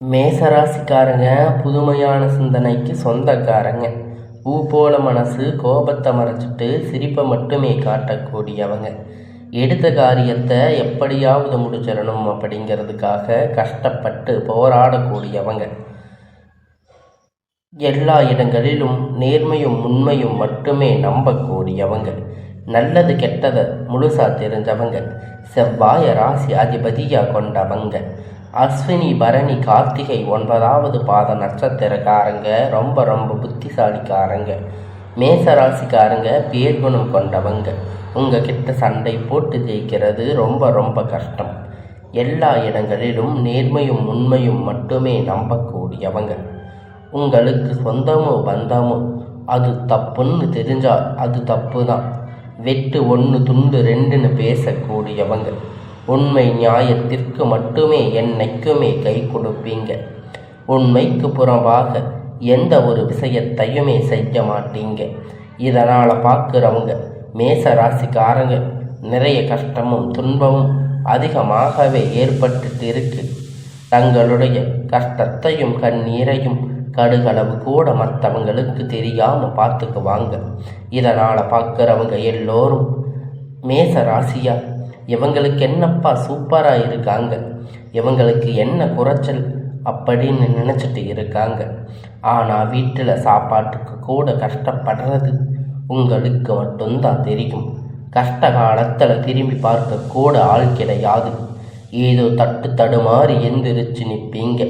மேசராசிக்காரங்க புதுமையான சிந்தனைக்கு சொந்தக்காரங்க. பூ போல மனசு, கோபத்தை மறைச்சிட்டு சிரிப்பை மட்டுமே காட்டக்கூடியவங்க. எடுத்த காரியத்தை எப்படியாவது முடிச்சிடணும் அப்படிங்கிறதுக்காக கஷ்டப்பட்டு போராடக்கூடியவங்க. எல்லா இடங்களிலும் நேர்மையும் உண்மையும் மட்டுமே நம்பக்கூடியவங்க. நல்லது கெட்டதை முழுசா தெரிஞ்சவங்க. செவ்வாய ராசி அதிபதியா கொண்டவங்க. அஸ்வினி, பரணி, கார்த்திகை 9வது பாத நட்சத்திரக்காரங்க ரொம்ப புத்திசாலிக்காரங்க. மேசராசிக்காரங்க பேர்குணம் கொண்டவங்க. உங்ககிட்ட சண்டை போட்டு ஜெயிக்கிறது ரொம்ப கஷ்டம். எல்லா இடங்களிலும் நேர்மையும் உண்மையும் மட்டுமே நம்பக்கூடியவங்க. உங்களுக்கு சொந்தமோ பந்தமோ அது தப்புன்னு தெரிஞ்சால் அது தப்பு தான். வெட்டு 1 துண்டு 2ன்னு பேசக்கூடியவங்க. உண்மை நியாயத்திற்கு மட்டுமே என்னைக்குமே கை கொடுப்பீங்க. உண்மைக்கு புறம்பாக எந்த ஒரு விஷயத்தையுமே செய்ய மாட்டீங்க. இதனால் பார்க்குறவங்க மேச ராசிக்காரங்க நிறைய கஷ்டமும் துன்பமும் அதிகமாகவே ஏற்பட்டுட்டு இருக்கு. தங்களுடைய கஷ்டத்தையும் கண்ணீரையும் கடுகளவு கூட மற்றவங்களுக்கு தெரியாமல் பார்த்துக்குவாங்க. இதனால் பார்க்குறவங்க எல்லோரும் மேச ராசியா இவங்களுக்கு என்னப்பா சூப்பராக இருக்காங்க, இவங்களுக்கு என்ன குறைச்சல் அப்படின்னு நினச்சிட்டு இருக்காங்க. ஆனால் வீட்டில் சாப்பாட்டுக்கு கூட கஷ்டப்படுறது உங்களுக்கு மட்டும்தான் தெரியும். கஷ்ட காலத்தில் திரும்பி பார்க்க கூட ஆள் கிடையாது. ஏதோ தடுமாறி எந்திரிச்சு நிற்பீங்க.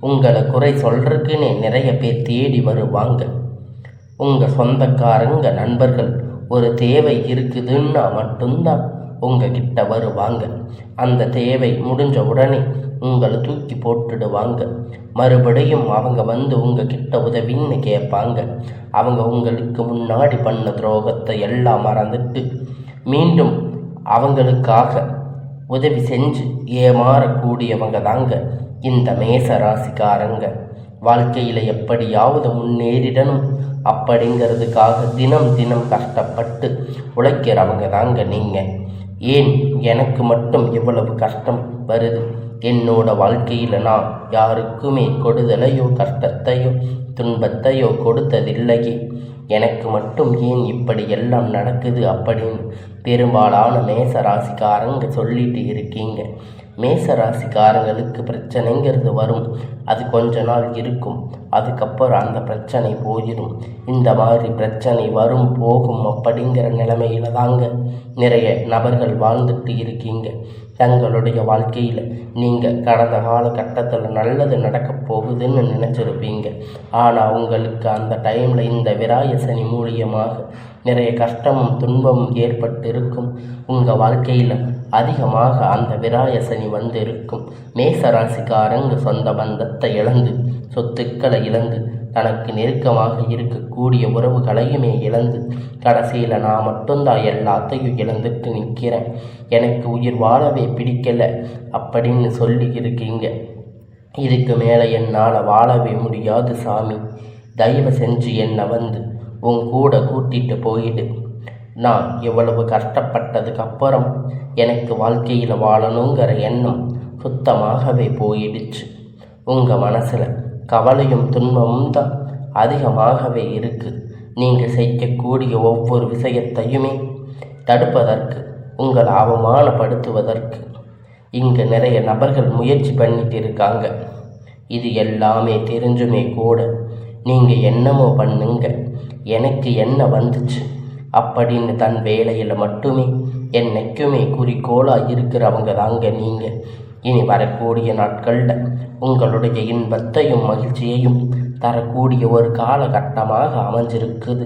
உங்களை குறை சொல்றதுக்குன்னே நிறைய பேர் தேடி வருவாங்க. உங்கள் சொந்தக்காரங்க நண்பர்கள் ஒரு தேவை இருக்குதுன்னா மட்டும்தான் உங்ககிட்ட வருவாங்க. அந்த தேவை முடிஞ்ச உடனே உங்களை தூக்கி போட்டுடுவாங்க. மறுபடியும் அவங்க வந்து உங்ககிட்ட உதவின்னு கேட்பாங்க. அவங்க உங்களுக்கு முன்னாடி பண்ண துரோகத்தை எல்லாம் மறந்துட்டு மீண்டும் அவங்களுக்காக உதவி செஞ்சு ஏமாறக்கூடியவங்க தாங்க இந்த மேச ராசிக்காரங்க. வாழ்க்கையில் எப்படியாவது முன்னேறிடணும் அப்படிங்கிறதுக்காக தினம் கஷ்டப்பட்டு உழைக்கிறவங்க தாங்க நீங்கள். ஏன் எனக்கு மட்டும் இவ்வளவு கஷ்டம் வருது? என்னோட வாழ்க்கையில் நான் யாருக்குமே கொடுதலையோ கஷ்டத்தையோ துன்பத்தையோ கொடுத்ததில்லையே. எனக்கு மட்டும் ஏன் இப்படி எல்லாம் நடக்குது அப்படின்னு பெரும்பாலான மேச ராசிக்காரங்க சொல்லிட்டு இருக்கீங்க. மேச ராசிக்காரங்களுக்கு பிரச்சனைங்கிறது வரும். அது கொஞ்ச நாள் இருக்கும். அதுக்கப்புறம் அந்த பிரச்சனை போயிடும். இந்த மாதிரி பிரச்சனை வரும் போகும் அப்படிங்கிற நிலைமையில தாங்க நிறைய நபர்கள் வாழ்ந்துட்டு இருக்கீங்க. தங்களுடைய வாழ்க்கையில் நீங்கள் கடந்த காலகட்டத்தில் நல்லது நடக்க போகுதுன்னு நினச்சிருப்பீங்க. ஆனால் உங்களுக்கு அந்த டைமில் இந்த விராய சனி மூலியமாக நிறைய கஷ்டமும் துன்பமும் ஏற்பட்டு இருக்கும். உங்கள் வாழ்க்கையில் அதிகமாக அந்த விராய சனி வந்து இருக்கும். மேசராசிக்காரங்க சொந்த பந்தத்தை இழந்து, சொத்துக்களை இழந்து, தனக்கு நெருக்கமாக இருக்கக்கூடிய உறவுகளையுமே இழந்து, கடைசியில் நான் மட்டும்தான் எல்லாத்தையும் இழந்துட்டு நிற்கிறேன், எனக்கு உயிர் வாழவே பிடிக்கலை அப்படின்னு சொல்லி இருக்கீங்க. இதுக்கு மேலே என்னால் வாழவே முடியாது சாமி, தயவு செஞ்சு என்னை வந்து உன் கூட கூட்டிகிட்டு போயிடு. நான் இவ்வளவு கஷ்டப்பட்டதுக்கு அப்புறம் எனக்கு வாழ்க்கையில் வாழணுங்கிற எண்ணம் சுத்தமாகவே போயிடுச்சு. உங்கள் மனசில் கவலையும் துன்பமும் தான் அதிகமாகவே இருக்குது. நீங்கள் செய்யக்கூடிய ஒவ்வொரு விஷயத்தையுமே தடுப்பதற்கு, உங்களை அவமானப்படுத்துவதற்கு இங்கே நிறைய நபர்கள் முயற்சி பண்ணிட்டு இருக்காங்க. இது எல்லாமே தெரிஞ்சுமே கூட நீங்கள் என்னமோ பண்ணுங்க, எனக்கு என்ன வந்துச்சு அப்படின்னு தன் வேலையில் மட்டுமே என்னைக்குமே குறிக்கோளாக இருக்கிறவங்க தாங்க நீங்கள். இனி வரக்கூடிய நாட்களில் உங்களுடைய இன்பத்தையும் மகிழ்ச்சியையும் தரக்கூடிய ஒரு காலகட்டமாக அமைஞ்சிருக்குது.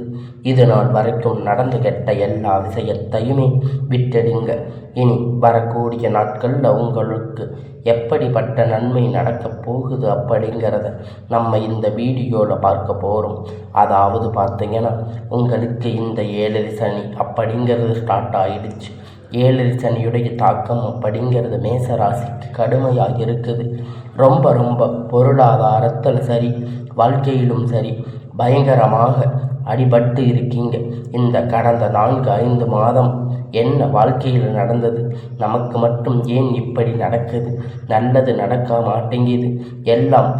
இது நாள் வரைக்கும் நடந்து கெட்ட எல்லா விஷயத்தையுமே விட்டுடுங்க. இனி வரக்கூடிய நாட்களில் உங்களுக்கு எப்படிப்பட்ட நன்மை நடக்கப் போகுது அப்படிங்கிறத நம்ம இந்த வீடியோவில் பார்க்க போகிறோம். அதாவது பார்த்தீங்கன்னா, உங்களுக்கு இந்த 7 சனி அப்படிங்கிறது ஸ்டார்ட் ஆகிடுச்சு. 7 சனியுடைய தாக்கம் அப்படிங்கிறது மேசராசிக்கு கடுமையாக இருக்குது. ரொம்ப பொருளாதாரத்தில் சரி, வாழ்க்கையிலும் சரி பயங்கரமாக அடிபட்டு இருக்கீங்க. இந்த கடந்த 4-5 மாதம் என்ன வாழ்க்கையில் நடந்தது? நமக்கு மட்டும் ஏன் இப்படி நடக்குது? நல்லது நடக்க மாட்டேங்குது, எல்லாம்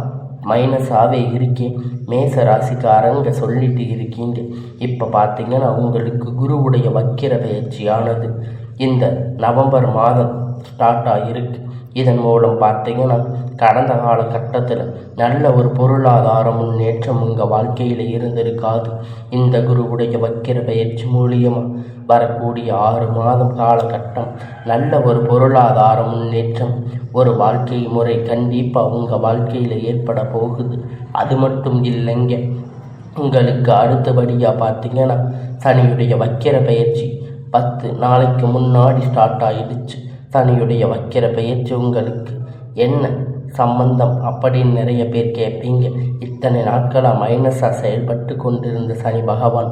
மைனஸாகவே இருக்கேன். மேச ராசிக்காரங்க சொல்லிட்டு இருக்கீங்க. இப்போ பார்த்தீங்கன்னா உங்களுக்கு குருவுடைய வக்கிர பயிற்சியானது இந்த நவம்பர் மாதம் ஸ்டார்ட் ஆகிருக்கு. இதன் மூலம் பார்த்தீங்கன்னா கடந்த காலகட்டத்தில் நல்ல ஒரு பொருளாதார முன்னேற்றம் உங்கள் வாழ்க்கையில் இருந்திருக்காது. இந்த குருவுடைய வக்கிர பயிற்சி மூலியமாக வரக்கூடிய 6 மாதம் காலகட்டம் நல்ல ஒரு பொருளாதார முன்னேற்றம், ஒரு வாழ்க்கை முறை கண்டிப்பாக உங்கள் வாழ்க்கையில் ஏற்பட போகுது. அது மட்டும் இல்லைங்க, உங்களுக்கு அடுத்தபடியாக பார்த்தீங்கன்னா சனியுடைய வக்கிர பயிற்சி 10 நாளைக்கு முன்னாடி ஸ்டார்ட் ஆகிடுச்சு. சனியுடைய வக்கிர பயிற்சி உங்களுக்கு என்ன சம்பந்தம் அப்படின்னு நிறைய பேர் கேட்பீங்க. இத்தனை நாட்களாக மைனஸாக செயல்பட்டு கொண்டிருந்த சனி பகவான்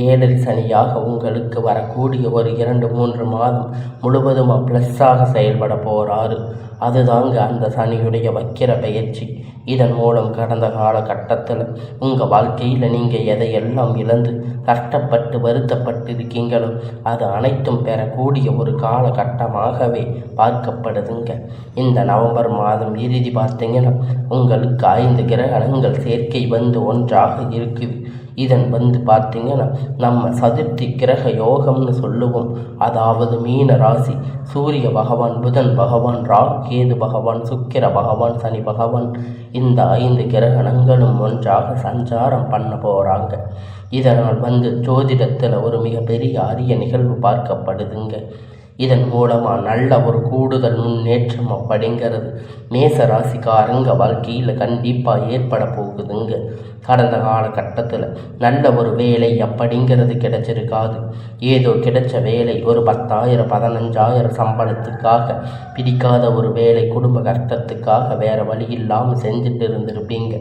7 சனியாக உங்களுக்கு வரக்கூடிய ஒரு 2-3 மாதம் முழுவதுமாக ப்ளஸ்ஸாக செயல்பட போகிறாரு. அதுதாங்க அந்த சனியுடைய வக்கிர பயிற்சி. இதன் மூலம் கடந்த காலகட்டத்தில் உங்கள் வாழ்க்கையில் நீங்கள் எதையெல்லாம் இழந்து கஷ்டப்பட்டு வருத்தப்பட்டு இருக்கீங்களோ அது அனைத்தும் பெறக்கூடிய ஒரு காலகட்டமாகவே பார்க்கப்படுதுங்க. இந்த நவம்பர் மாதம் இறுதி பார்த்தீங்கன்னா உங்களுக்கு 5 கிரகணங்கள் சேர்க்கை வந்து ஒன்றாக இருக்குது. இதன் பார்த்தீங்கன்னா நம்ம சதுர்த்தி கிரக யோகம்னு சொல்லுவோம். அதாவது மீன ராசி சூரிய பகவான், புதன் பகவான், ராகு கேது பகவான், சுக்கிர பகவான், சனி பகவான், இந்த 5 கிரகணங்களும் ஒன்றாக சஞ்சாரம் பண்ண போகிறாங்க. இதனால் ஜோதிடத்தில் ஒரு மிகப்பெரிய அரிய நிகழ்வு பார்க்கப்படுதுங்க. இதன் மூலமாக நல்ல ஒரு கூடுதல் முன்னேற்றம் அப்படிங்கிறது மேச ராசிக்காரங்க வாழ்க்கையில் கண்டிப்பாக ஏற்பட போகுதுங்க. கடந்த காலகட்டத்தில் நல்ல ஒரு வேலை அப்படிங்கிறது கிடைச்சிருக்காது. ஏதோ கிடைச்ச வேலை ஒரு 10,000 15,000 சம்பளத்துக்காக பிடிக்காத ஒரு வேலை, குடும்ப கஷ்டத்துக்காக வேறு வழி இல்லாமல் செஞ்சுட்டு இருந்திருப்பீங்க.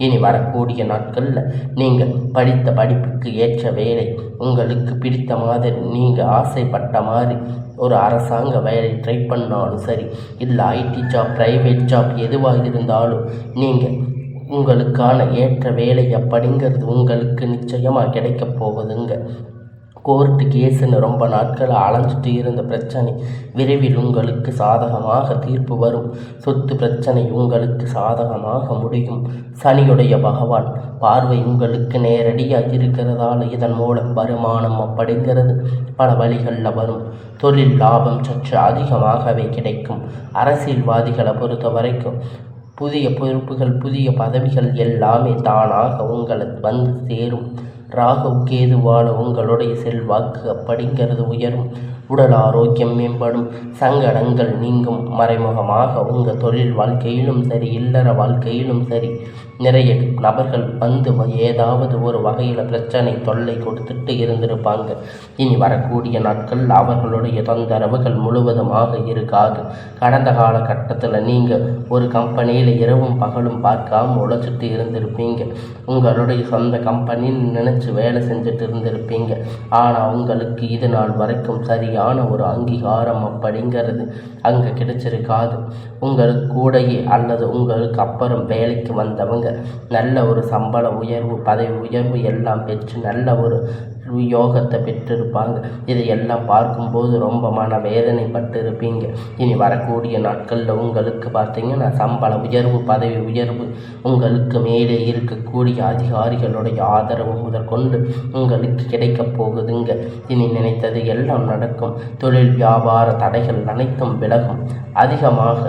இனி வரக்கூடிய நாட்களில் நீங்கள் படித்த படிப்புக்கு ஏற்ற வேலை, உங்களுக்கு பிடித்த மாதிரி நீங்கள் ஆசைப்பட்ட மாதிரி ஒரு அரசாங்க வேலை ட்ரை பண்ணாலும் சரி, இல்லை ஐடி ஜாப், ப்ரைவேட் ஜாப் எதுவாக இருந்தாலும் நீங்கள் உங்களுக்கான ஏற்ற வேலை அப்படிங்கிறது உங்களுக்கு நிச்சயமாக கிடைக்க போகுதுங்க. கோர்ட்டு கேஸுன்னு ரொம்ப நாட்கள் அலைஞ்சிட்டு இருந்த பிரச்சனை விரைவில் உங்களுக்கு சாதகமாக தீர்ப்பு வரும். சொத்து பிரச்சனை உங்களுக்கு சாதகமாக முடியும். சனியுடைய பகவான் பார்வை உங்களுக்கு நேரடியாக இருக்கிறதால இதன் மூலம் வருமானம் அப்படிங்கிறது பல வழிகளில் வரும். தொழில் லாபம் சற்று அதிகமாகவே கிடைக்கும். அரசியல்வாதிகளை பொறுத்த வரைக்கும் புதிய பொறுப்புகள், புதிய பதவிகள் எல்லாமே தானாக உங்களை வந்து சேரும். ராகு கேதுவால் உங்களுடைய செல்வாக்கு அப்படிங்கிறது உயரும். உடல் ஆரோக்கியம் மேம்படும். சங்கடங்கள் நீங்கும். மறைமுகமாக உங்கள் தொழில் வாழ்க்கையிலும் சரி, இல்லற வாழ்க்கையிலும் சரி, நிறைய நபர்கள் ஏதாவது ஒரு வகையில் பிரச்சனை தொல்லை கொடுத்துட்டு இருந்திருப்பாங்க. இனி வரக்கூடிய நாட்கள் அவர்களுடைய தொந்தரவுகள் முழுவதுமாக இருக்காது. கடந்த காலகட்டத்தில் நீங்கள் ஒரு கம்பெனியில் இரவும் பகலும் பார்க்காம உழைச்சிட்டு இருந்திருப்பீங்க. உங்களுடைய சொந்த கம்பெனின்னு நினைச்சு வேலை செஞ்சுட்டு இருந்திருப்பீங்க. ஆனால் உங்களுக்கு இது நாள் வரைக்கும் சரியான ஒரு அங்கீகாரம் அப்படிங்கிறது அங்கே கிடைச்சிருக்காது. உங்களுக்கு கூடையே அல்லது உங்களுக்கு அப்புறம் வேலைக்கு வந்தவங்க நல்ல ஒரு சம்பள உயர்வு, பதவி உயர்வு எல்லாம் பெற்று நல்ல ஒரு யோகத்தை பெற்றிருப்பாங்க. இதையெல்லாம் பார்க்கும்போது ரொம்ப மனவேதனைப்பட்டு இருப்பீங்க. இனி வரக்கூடிய நாட்களில் உங்களுக்கு பார்த்தீங்கன்னா சம்பள உயர்வு, பதவி உயர்வு, உங்களுக்கு மேலே இருக்கக்கூடிய அதிகாரிகளுடைய ஆதரவு முதற்கொண்டு உங்களுக்கு கிடைக்கப் போகுதுங்க. இனி நினைத்தது எல்லாம் நடக்கும். தொழில் வியாபார தடைகள் அனைத்தும் விலகும். அதிகமாக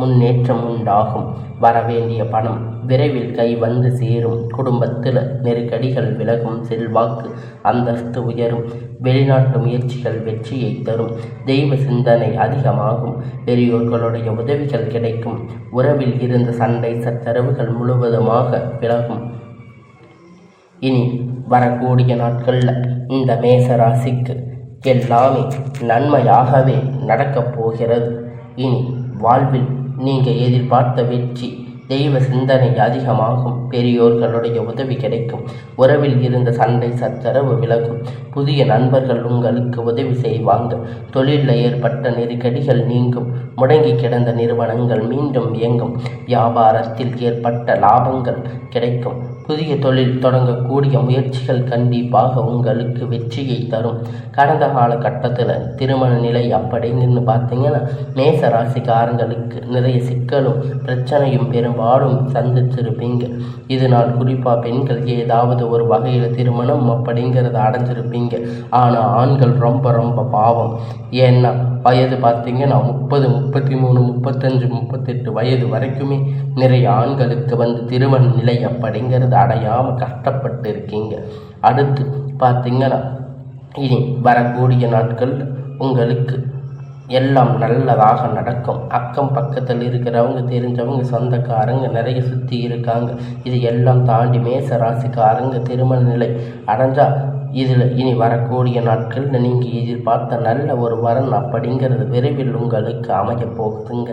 முன்னேற்றம் உண்டாகும். வரவேண்டிய பணம் விரைவில் கை வந்து சேரும். குடும்பத்தில் நெருக்கடிகள் விலகும். செல்வாக்கு அந்தஸ்து உயரும். வெளிநாட்டு முயற்சிகள் வெற்றியை தரும். தெய்வ சிந்தனை அதிகமாகும். பெரியோர்களுடைய உதவிகள் கிடைக்கும். உறவில் இருந்த சண்டை சச்சரவுகள் முழுவதுமாக விலகும். இனி வரக்கூடிய நாட்களில் இந்த மேச ராசிக்கு எல்லாமே நன்மையாகவே நடக்கப் போகிறது. இனி வாழ்வில் நீங்கள் எதிர்பார்த்த வெற்றி தெய்வ சிந்தனை அதிகமாகும். பெரியோர்களுடைய உதவி கிடைக்கும். உறவில் இருந்த சண்டை சச்சரவு விலகும். புதிய நண்பர்கள் உங்களுக்கு உதவி செய்வாங்க. தொழிலில் ஏற்பட்ட நெருக்கடிகள் நீங்கும். முடங்கி கிடந்த நிறுவனங்கள் மீண்டும் இயங்கும். வியாபாரத்தில் ஏற்பட்ட லாபங்கள் கிடைக்கும். புதிய தொழில் தொடங்கக்கூடிய முயற்சிகள் கண்டிப்பாக உங்களுக்கு வெற்றியை தரும். கடந்த கால கட்டத்தில் திருமண நிலை அப்படின்னு பார்த்தீங்கன்னா மேச ராசிக்காரங்களுக்கு நிறைய சிக்கலும் பிரச்சனையும் பெரும்பாலும் சந்திச்சிருப்பீங்க. இதனால் குறிப்பாக பெண்கள் ஏதாவது ஒரு வகையில் திருமணம் அப்படிங்கிறத அடைஞ்சிருப்பீங்க. ஆனால் ஆண்கள் ரொம்ப ரொம்ப பாவம். ஏன்னா வயது பார்த்தீங்கன்னா 30, 33, 35, 38 வயது வரைக்குமே நிறைய ஆண்களுக்கு திருமண நிலை அப்படிங்கிறது அடையாமல் கஷ்டப்பட்டு இருக்கீங்க. அடுத்து பார்த்தீங்கன்னா இனி வரக்கூடிய நாட்கள் உங்களுக்கு எல்லாம் நல்லதாக நடக்கும். அக்கம் பக்கத்தில் இருக்கிறவங்க தெரிஞ்சவங்க சொந்தக்காரங்க நிறைய சுற்றி இருக்காங்க. இது எல்லாம் தாண்டி மேச ராசிக்காரங்க திருமண நிலை அடைஞ்சால் இதில் இனி வரக்கூடிய நாட்களில் நீங்கள் எதிர்பார்த்த நல்ல ஒரு வரன் அப்படிங்கிறது விரைவில் உங்களுக்கு அமைய போகுதுங்க.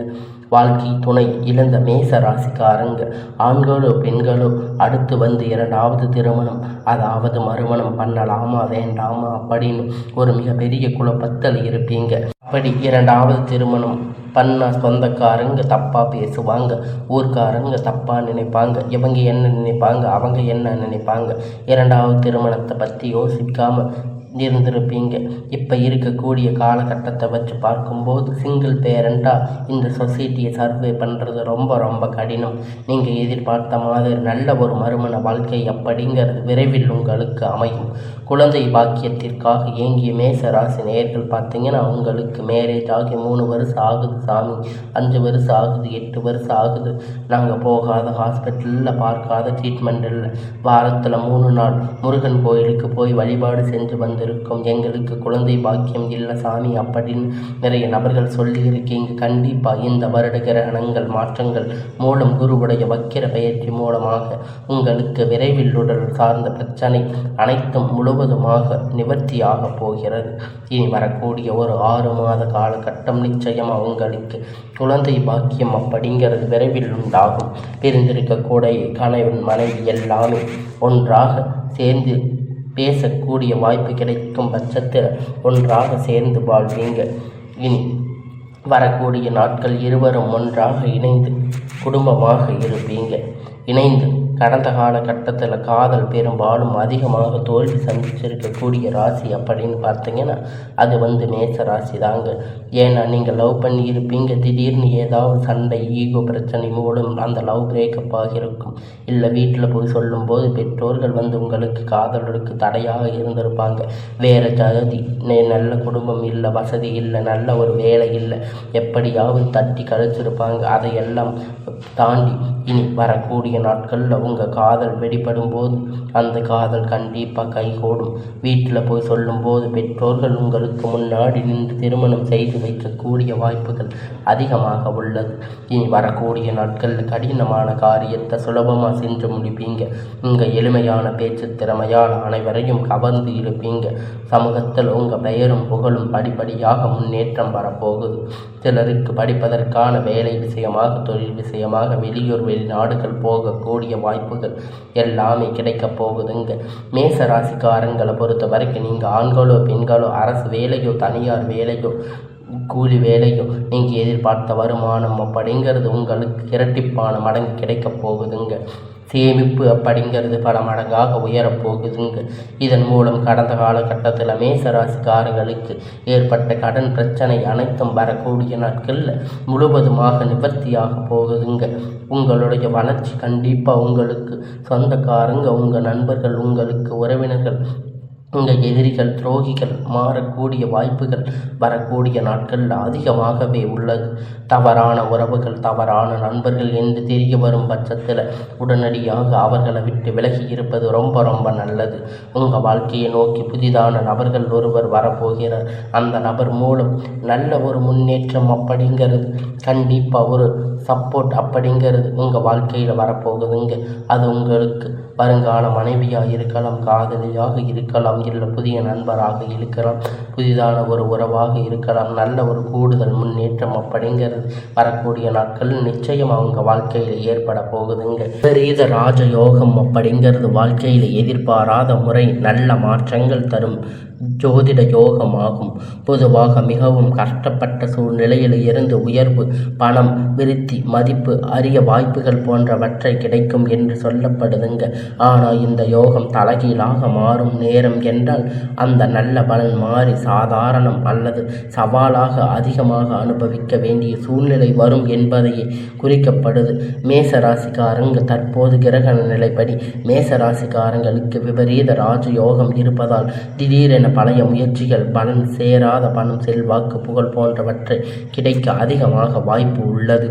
வாழ்க்கை துணை இழந்த மேச ராசிக்காரங்க ஆண்களோ பெண்களோ அடுத்து இரண்டாவது திருமணம் அதாவது மறுமணம் பண்ணலாமா வேண்டாமா அப்படின்னு ஒரு மிகப்பெரிய குழப்பத்தில் இருப்பீங்க. அப்படி இரண்டாவது திருமணம் பண்ண சொந்தக்காரங்க தப்பாக பேசுவாங்க. ஊர்க்காரங்க தப்பாக நினைப்பாங்க. இவங்க என்ன நினைப்பாங்க, அவங்க என்ன நினைப்பாங்க. இரண்டாவது திருமணத்தை பற்றி யோசிக்காமல் இருந்திருப்பீங்க. இப்போ இருக்கக்கூடிய காலகட்டத்தை வச்சு பார்க்கும்போது சிங்கிள் பேரண்டாக இந்த சொசைட்டியை சர்வே பண்ணுறது ரொம்ப ரொம்ப கடினம். நீங்கள் எதிர்பார்த்த மாதிரி நல்ல ஒரு மறுமண வாழ்க்கை அப்படிங்கிறது விரைவில் உங்களுக்கு அமையும். குழந்தை பாக்கியத்திற்காக ஏங்கிய மேச ராசி நேயர்கள் பார்த்தீங்கன்னா உங்களுக்கு மேரேஜ் ஆகி 3 வருஷம் ஆகுது சாமி, 5 வருஷம் ஆகுது, 8 வருஷம் ஆகுது, நாங்கள் போகாத ஹாஸ்பிட்டலில் பார்க்காத ட்ரீட்மெண்ட் இல்லை, வாரத்தில் 3 நாள் முருகன் கோயிலுக்கு போய் வழிபாடு செஞ்சு வந்திருக்கோம், எங்களுக்கு குழந்தை பாக்கியம் இல்லை சாமி அப்படின்னு நிறைய நபர்கள் சொல்லியிருக்கீங்க. கண்டிப்பாக இந்த வருட கிரகணங்கள் மாற்றங்கள் மூலம் குருவுடைய வக்கிர பயிற்சி மூலமாக உங்களுக்கு விரைவில் உடல் சார்ந்த பிரச்சனை அனைத்தும் முழுவதுமாக நிவர்த்தியாக போகிறது. இனி வரக்கூடிய ஒரு 6 மாத காலகட்டம் நிச்சயமாக உங்களுக்கு குழந்தை பாக்கியம் அப்படிங்கிறது விரைவில் உண்டாகும். பிரிந்திருக்கக்கூடிய கணவன் மனைவி எல்லாமே ஒன்றாக சேர்ந்து பேசக்கூடிய வாய்ப்பு கிடைக்கும் பட்சத்தில் ஒன்றாக சேர்ந்து வாழ்வீங்க. இனி வரக்கூடிய நாட்கள் இருவரும் ஒன்றாக இணைந்து குடும்பமாக இருப்பீங்க. இணைந்து கடந்த காலகட்டத்தில் காதல் பெரும்பாலும் அதிகமாக தோல்வி சந்திச்சிருக்கக்கூடிய ராசி அப்படின்னு பார்த்தீங்கன்னா அது மேச ராசி தாங்க. ஏன்னா நீங்கள் லவ் பண்ணி இருப்பீங்க, திடீர்னு ஏதாவது சண்டை ஈகோ பிரச்சனை மூலம் அந்த லவ் பிரேக்கப் ஆகியிருக்கும். இல்லை வீட்டில் போய் சொல்லும்போது பெற்றோர்கள் உங்களுக்கு காதலுக்கு தடையாக இருந்திருப்பாங்க. வேறு ஜாதி, நல்ல குடும்பம் இல்லை, வசதி இல்லை, நல்ல ஒரு வேலை இல்லை, எப்படியாவது தட்டி கழிச்சிருப்பாங்க. அதையெல்லாம் தாண்டி இனி வரக்கூடிய நாட்களில் உங்கள் காதல் வெளிப்படும் போது அந்த காதல் கண்டிப்பாக கைகூடும். வீட்டில் போய் சொல்லும்போது பெற்றோர்கள் உங்களுக்கு முன்னாடி நின்று திருமணம் செய்து வைக்கக்கூடிய வாய்ப்புகள் அதிகமாக உள்ளது. இனி வரக்கூடிய நாட்களில் கடினமான காரியத்தை சுலபமாக செஞ்சு முடிப்பீங்க. உங்கள் எளிமையான பேச்சு திறமையால் அனைவரையும் கவர்ந்து இருப்பீங்க. சமூகத்தில் உங்கள் பெயரும் புகழும் படிப்படியாக முன்னேற்றம் வரப்போகுது. சிலருக்கு படிப்பதற்கான வேலை விஷயமாக, தொழில் விஷயமாக வெளியூர் வெளிநாடுகள் போகக்கூடிய வாய்ப்புகள் எல்லாமே கிடைக்கப் போகுதுங்க. மேச ராசிக்காரங்களை பொறுத்த வரைக்கும் நீங்கள் ஆண்களோ பெண்களோ அரசு வேலையோ தனியார் வேலையோ கூலி வேலையோ நீங்கள் எதிர்பார்த்த வருமானம் அப்படிங்கிறது உங்களுக்கு இரட்டிப்பான மடங்கு கிடைக்கப் போகுதுங்க. சேமிப்பு அப்படிங்கிறது பல மடங்காக உயரப்போகுதுங்க. இதன் மூலம் கடந்த காலகட்டத்தில் மேசராசிக்காரர்களுக்கு ஏற்பட்ட கடன் பிரச்சனை அனைத்தும் வரக்கூடிய நாட்களில் முழுவதுமாக நிவர்த்தியாக போகுதுங்க. உங்களுடைய வளர்ச்சி கண்டிப்பாக உங்களுக்கு சொந்தக்காரங்க, உங்கள் நண்பர்கள், உங்களுக்கு உறவினர்கள், உங்கள் எதிரிகள், துரோகிகள் மாறக்கூடிய வாய்ப்புகள் வரக்கூடிய நாட்களில் அதிகமாகவே உள்ளது. தவறான உறவுகள், தவறான நண்பர்கள் என்று தெரிய வரும் பட்சத்தில் உடனடியாக அவர்களை விட்டு விலகி இருப்பது ரொம்ப ரொம்ப நல்லது. உங்கள் வாழ்க்கையை நோக்கி புதிதான நபர்கள் ஒருவர் வரப்போகிறார். அந்த நபர் மூலம் நல்ல ஒரு முன்னேற்றம் அப்படிங்கிறது கண்டிப்பாக ஒரு சப்போர்ட் அப்படிங்கிறது உங்கள் வாழ்க்கையில் வரப்போகுதுங்க. அது உங்களுக்கு வருங்கால மனைவியாக இருக்கலாம், காதலியாக இருக்கலாம், இல்லை புதிய நண்பராக இருக்கலாம், புதிதான ஒரு உறவாக இருக்கலாம். நல்ல ஒரு கூடுதல் முன்னேற்றம் அப்படிங்கிறது வரக்கூடிய நாட்கள் நிச்சயம் அவங்க வாழ்க்கையில் ஏற்பட போகுதுங்க. விபரீத ராஜயோகம் அப்படிங்கிறது வாழ்க்கையில் எதிர்பாராத முறை நல்ல மாற்றங்கள் தரும் ஜோதிட யோகமாகும். பொதுவாக மிகவும் கஷ்டப்பட்ட சூழ்நிலையில் இருந்து உயர்வு, பணம், விருத்தி, மதிப்பு, அரிய வாய்ப்புகள் போன்றவற்றை கிடைக்கும் என்று சொல்லப்படுதுங்க. ஆனால் இந்த யோகம் தலைகீழாக மாறும் நேரம் என்றால் அந்த நல்ல பலன் மாறி சாதாரணம் அல்லது சவாலாக அதிகமாக அனுபவிக்க வேண்டிய சூழ்நிலை வரும் என்பதையே குறிக்கப்படுது. மேசராசிக்காரங்க தற்போது கிரக நிலைப்படி மேசராசிக்காரங்களுக்கு விபரீத ராஜயோகம் இருப்பதால் திடீரென பழைய முயற்சிகள் பலன் சேராத பணம், செல்வாக்கு, புகழ் போன்றவற்றை கிடைக்க அதிகமாக வாய்ப்பு உள்ளது.